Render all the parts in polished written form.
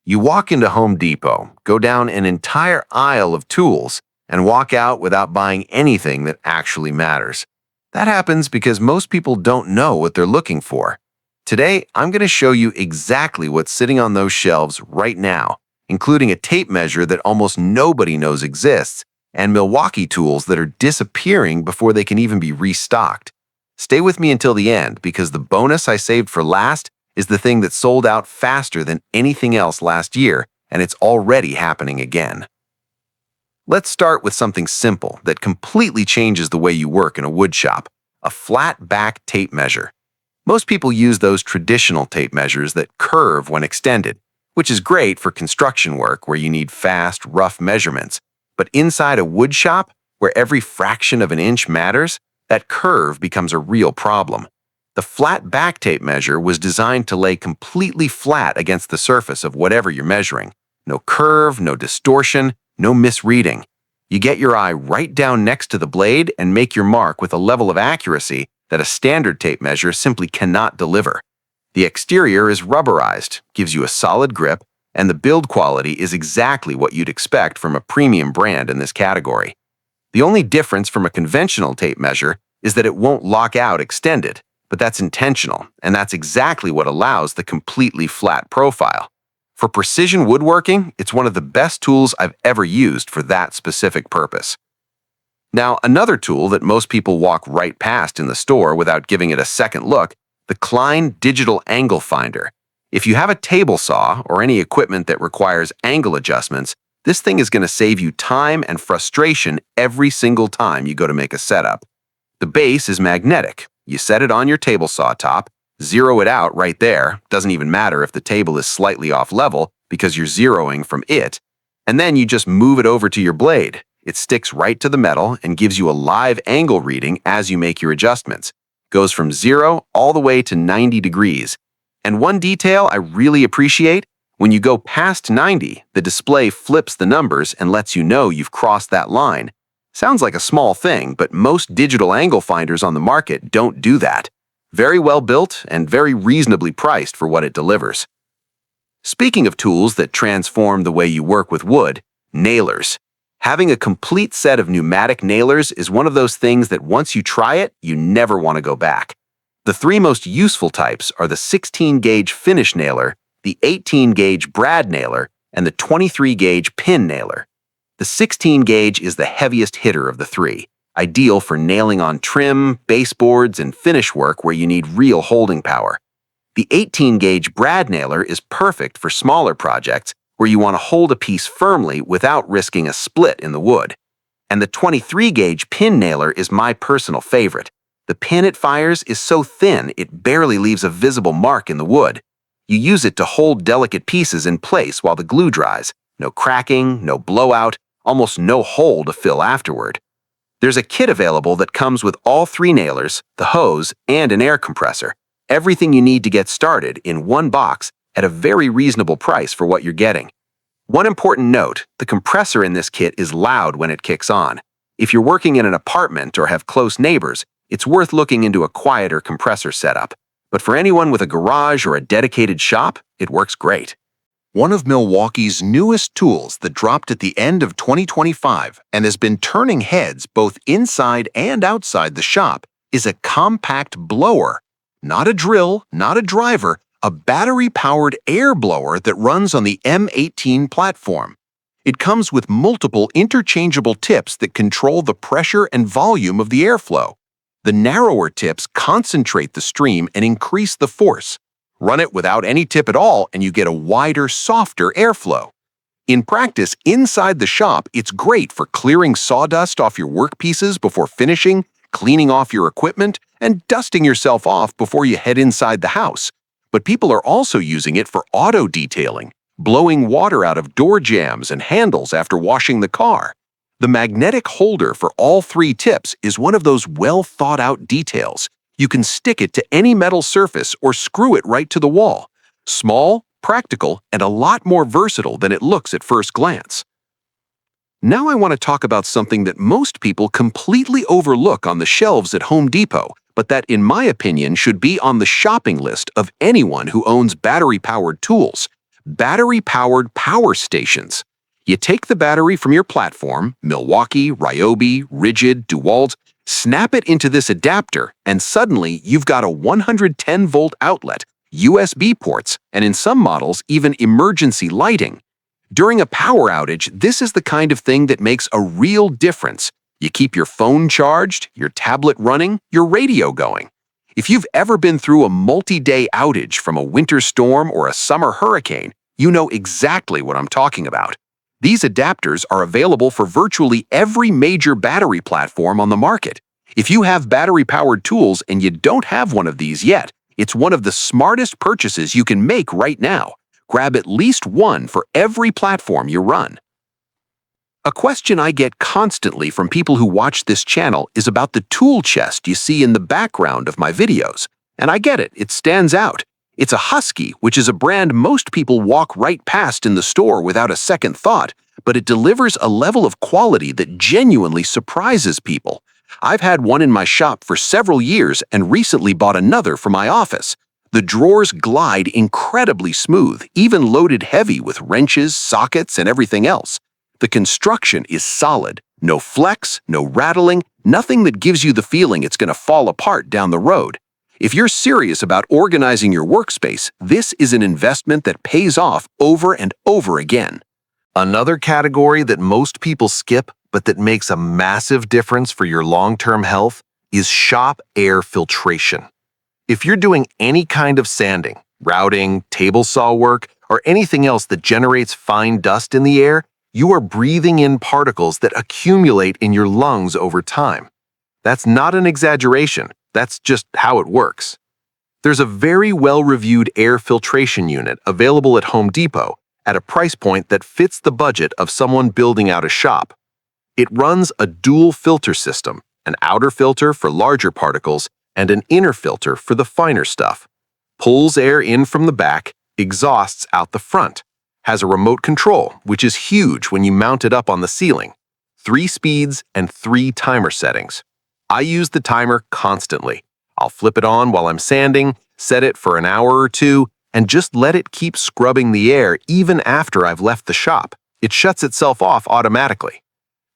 You walk into Home Depot, go down an entire aisle of tools, and walk out without buying anything that actually matters. That happens because most people don't know what they're looking for. Today, I'm going to show you exactly what's sitting on those shelves right now, including a tape measure that almost nobody knows exists, and Milwaukee tools that are disappearing before they can even be restocked. Stay with me until the end because the bonus I saved for last is the thing that sold out faster than anything else last year, and it's already happening again. Let's start with something simple that completely changes the way you work in a wood shop: a flat-back tape measure. Most people use those traditional tape measures that curve when extended, which is great for construction work where you need fast, rough measurements. But inside a wood shop, where every fraction of an inch matters, that curve becomes a real problem. The flat-back tape measure was designed to lay completely flat against the surface of whatever you're measuring. No curve, no distortion, no misreading. You get your eye right down next to the blade and make your mark with a level of accuracy that a standard tape measure simply cannot deliver. The exterior is rubberized, gives you a solid grip, and the build quality is exactly what you'd expect from a premium brand in this category. The only difference from a conventional tape measure is that it won't lock out extended, but that's intentional, and that's exactly what allows the completely flat profile. For precision woodworking, it's one of the best tools I've ever used for that specific purpose. Now, another tool that most people walk right past in the store without giving it a second look, the Klein Digital Angle Finder. If you have a table saw or any equipment that requires angle adjustments, this thing is going to save you time and frustration every single time you go to make a setup. The base is magnetic. You set it on your table saw top, zero it out right there, doesn't even matter if the table is slightly off level because you're zeroing from it, and then you just move it over to your blade. It sticks right to the metal and gives you a live angle reading as you make your adjustments. Goes from 0 all the way to 90 degrees. And one detail I really appreciate, when you go past 90, the display flips the numbers and lets you know you've crossed that line. Sounds like a small thing, but most digital angle finders on the market don't do that. Very well built and very reasonably priced for what it delivers. Speaking of tools that transform the way you work with wood, nailers. Having a complete set of pneumatic nailers is one of those things that once you try it, you never want to go back. The three most useful types are the 16-gauge finish nailer, the 18-gauge brad nailer, and the 23-gauge pin nailer. The 16-gauge is the heaviest hitter of the three, ideal for nailing on trim, baseboards, and finish work where you need real holding power. The 18-gauge brad nailer is perfect for smaller projects where you want to hold a piece firmly without risking a split in the wood. And the 23-gauge pin nailer is my personal favorite. The pin it fires is so thin it barely leaves a visible mark in the wood. You use it to hold delicate pieces in place while the glue dries. No cracking, no blowout, almost no hole to fill afterward. There's a kit available that comes with all three nailers, the hose, and an air compressor. Everything you need to get started in one box at a very reasonable price for what you're getting. One important note, the compressor in this kit is loud when it kicks on. If you're working in an apartment or have close neighbors, it's worth looking into a quieter compressor setup. But for anyone with a garage or a dedicated shop, it works great. One of Milwaukee's newest tools that dropped at the end of 2025 and has been turning heads both inside and outside the shop is a compact blower. Not a drill, not a driver, a battery-powered air blower that runs on the M18 platform. It comes with multiple interchangeable tips that control the pressure and volume of the airflow. The narrower tips concentrate the stream and increase the force. Run it without any tip at all and you get a wider, softer airflow. In practice, inside the shop, it's great for clearing sawdust off your workpieces before finishing, cleaning off your equipment, and dusting yourself off before you head inside the house. But people are also using it for auto detailing, blowing water out of door jambs and handles after washing the car. The magnetic holder for all three tips is one of those well-thought-out details. You can stick it to any metal surface or screw it right to the wall. Small, practical, and a lot more versatile than it looks at first glance. Now I want to talk about something that most people completely overlook on the shelves at Home Depot, but that, in my opinion, should be on the shopping list of anyone who owns battery-powered tools. battery-powered power stations. You take the battery from your platform, Milwaukee, Ryobi, Rigid, DeWalt, snap it into this adapter, and suddenly you've got a 110-volt outlet, USB ports, and in some models, even emergency lighting. During a power outage, this is the kind of thing that makes a real difference. You keep your phone charged, your tablet running, your radio going. If you've ever been through a multi-day outage from a winter storm or a summer hurricane, you know exactly what I'm talking about. These adapters are available for virtually every major battery platform on the market. If you have battery-powered tools and you don't have one of these yet, it's one of the smartest purchases you can make right now. Grab at least one for every platform you run. A question I get constantly from people who watch this channel is about the tool chest you see in the background of my videos. And I get it, it stands out. It's a Husky, which is a brand most people walk right past in the store without a second thought, but it delivers a level of quality that genuinely surprises people. I've had one in my shop for several years and recently bought another for my office. The drawers glide incredibly smooth, even loaded heavy with wrenches, sockets, and everything else. The construction is solid. No flex, no rattling, nothing that gives you the feeling it's going to fall apart down the road. If you're serious about organizing your workspace, this is an investment that pays off over and over again. Another category that most people skip, but that makes a massive difference for your long-term health, is shop air filtration. If you're doing any kind of sanding, routing, table saw work, or anything else that generates fine dust in the air, you are breathing in particles that accumulate in your lungs over time. That's not an exaggeration. That's just how it works. There's a very well-reviewed air filtration unit available at Home Depot at a price point that fits the budget of someone building out a shop. It runs a dual filter system, an outer filter for larger particles and an inner filter for the finer stuff. Pulls air in from the back, exhausts out the front. Has a remote control, which is huge when you mount it up on the ceiling. 3 speeds and 3 timer settings. I use the timer constantly. I'll flip it on while I'm sanding, set it for an hour or two, and just let it keep scrubbing the air even after I've left the shop. It shuts itself off automatically.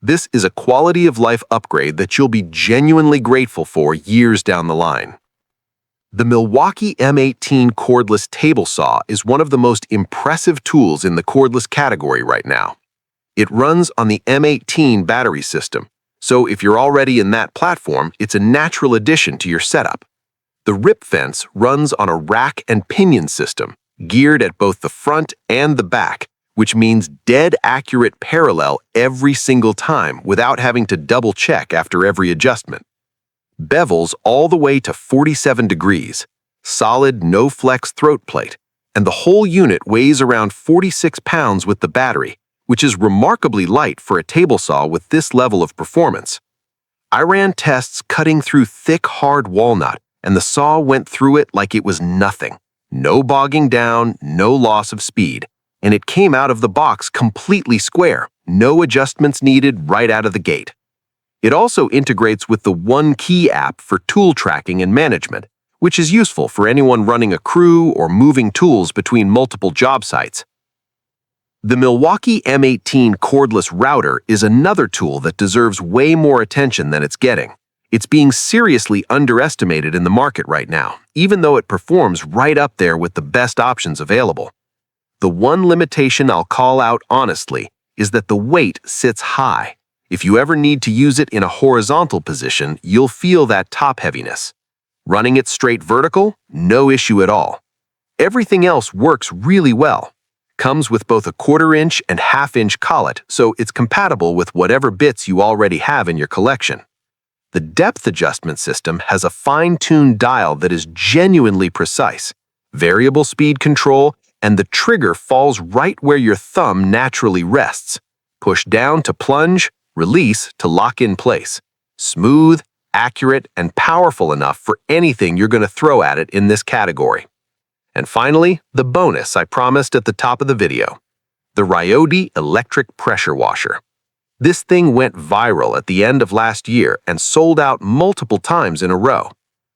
This is a quality of life upgrade that you'll be genuinely grateful for years down the line. The Milwaukee M18 Cordless Table Saw is one of the most impressive tools in the cordless category right now. It runs on the M18 battery system, so if you're already in that platform, it's a natural addition to your setup. The rip fence runs on a rack and pinion system, geared at both the front and the back, which means dead accurate parallel every single time without having to double check after every adjustment. Bevels all the way to 47 degrees, solid no-flex throat plate, and the whole unit weighs around 46 pounds with the battery, which is remarkably light for a table saw with this level of performance. I ran tests cutting through thick, hard walnut, and the saw went through it like it was nothing. No bogging down, no loss of speed, and it came out of the box completely square, no adjustments needed right out of the gate. It also integrates with the One Key app for tool tracking and management, which is useful for anyone running a crew or moving tools between multiple job sites. The Milwaukee M18 Cordless Router is another tool that deserves way more attention than it's getting. It's being seriously underestimated in the market right now, even though it performs right up there with the best options available. The one limitation I'll call out honestly is that the weight sits high. If you ever need to use it in a horizontal position, you'll feel that top heaviness. Running it straight vertical, no issue at all. Everything else works really well. Comes with both a 1/4-inch and 1/2-inch collet, so it's compatible with whatever bits you already have in your collection. The depth adjustment system has a fine-tuned dial that is genuinely precise, variable speed control, and the trigger falls right where your thumb naturally rests. Push down to plunge, release to lock in place. Smooth, accurate, and powerful enough for anything you're going to throw at it in this category. And finally, the bonus I promised at the top of the video, the Ryobi electric pressure washer. This thing went viral at the end of last year and sold out multiple times in a row.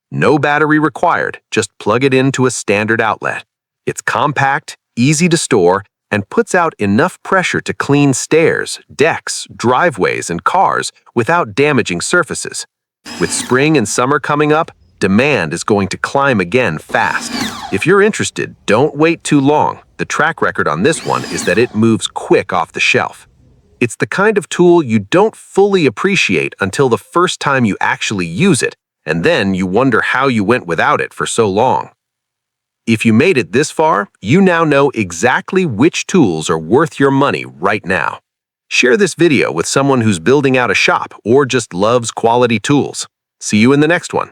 No battery required, just plug it into a standard outlet. It's compact, easy to store, and puts out enough pressure to clean stairs, decks, driveways, and cars without damaging surfaces. With spring and summer coming up, demand is going to climb again fast. If you're interested, don't wait too long. The track record on this one is that it moves quick off the shelf. It's the kind of tool you don't fully appreciate until the first time you actually use it, and then you wonder how you went without it for so long. If you made it this far, you now know exactly which tools are worth your money right now. Share this video with someone who's building out a shop or just loves quality tools. See you in the next one.